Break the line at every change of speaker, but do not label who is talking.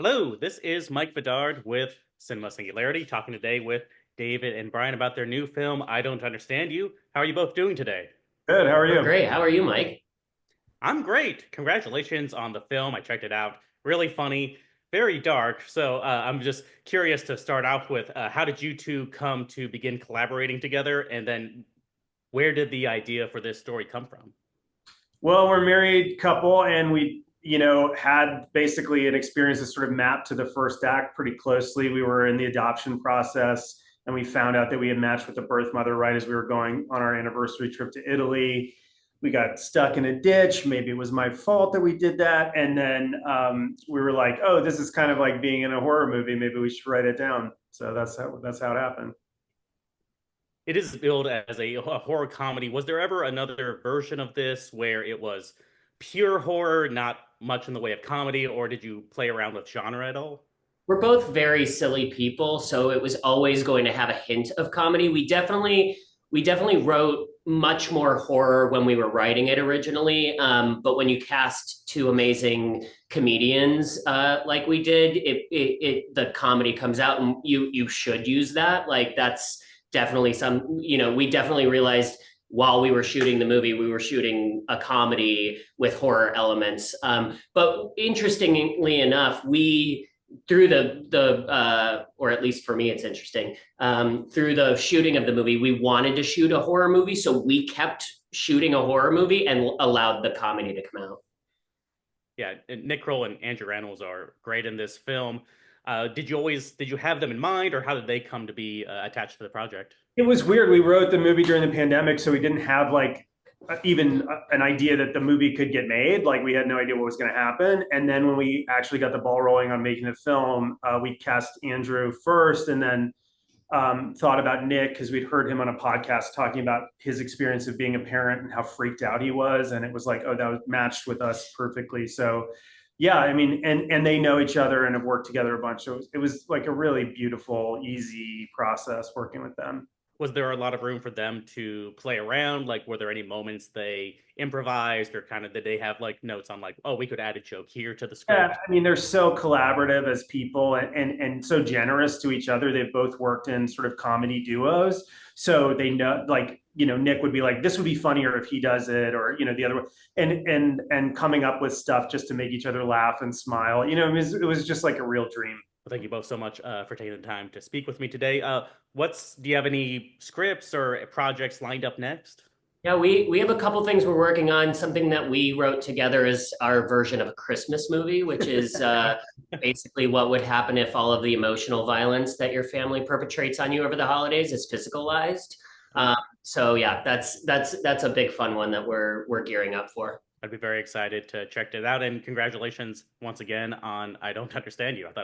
Hello, this is Mike Bedard with Cinema Singularity, talking today with David and Brian about their new film, I Don't Understand You. How are you both doing today?
Good. How are
We're
you?
great. How are you, Mike?
I'm great. Congratulations on the film. I checked it out. Really funny, very dark. I'm just curious to start out with how did you two come to begin collaborating together? And then where did the idea for this story come from?
Well, we're a married couple, and we had basically an experience that sort of mapped to the first act pretty closely. We were in the adoption process, and we found out that we had matched with the birth mother right as we were going on our anniversary trip to Italy. We got stuck in a ditch. Maybe it was my fault that we did that. And then we were like, "Oh, this is kind of like being in a horror movie. Maybe we should write it down." So that's how it happened.
It is billed as a horror comedy. Was there ever another version of this where it was pure horror, not much in the way of comedy, or did you play around with genre at all?
We're both very silly people, so it was always going to have a hint of comedy. We definitely wrote much more horror when we were writing it originally. But when you cast two amazing comedians like we did, the comedy comes out, and you should use that. Like that's definitely we definitely realized while we were shooting the movie, we were shooting a comedy with horror elements. But interestingly enough, we through the or at least for me it's interesting, through the shooting of the movie we wanted to shoot a horror movie, so we kept shooting a horror movie and allowed the comedy to come out.
Yeah, and Nick Kroll and Andrew Rannells are great in this film. Did you have them in mind, or how did they come to be attached to the project?
It was weird. We wrote the movie during the pandemic, so we didn't have like even an idea that the movie could get made. Like we had no idea what was going to happen. And then when we actually got the ball rolling on making the film, we cast Andrew first, and then thought about Nick because we'd heard him on a podcast talking about his experience of being a parent and how freaked out he was, and it was like, oh, that was matched with us perfectly. So yeah, I mean, and they know each other and have worked together a bunch. So it was like a really beautiful, easy process working with them.
Was there a lot of room for them to play around? Like, were there any moments they improvised, or kind of did they have like notes on like, oh, we could add a joke here to the
Yeah,
script?
I mean, they're so collaborative as people, and so generous to each other. They've both worked in sort of comedy duos. So they know, like, Nick would be like, this would be funnier if he does it, or, the other way. And coming up with stuff just to make each other laugh and smile. It was just like a real dream.
Well, thank you both so much for taking the time to speak with me today. Do you have any scripts or projects lined up next?
Yeah, we have a couple things we're working on. Something that we wrote together is our version of a Christmas movie, which is basically what would happen if all of the emotional violence that your family perpetrates on you over the holidays is physicalized.
Ooh,
So yeah, that's a big fun one that we're gearing up for.
I'd be very excited to check it out. And congratulations once again on I Don't Understand You. I thought it was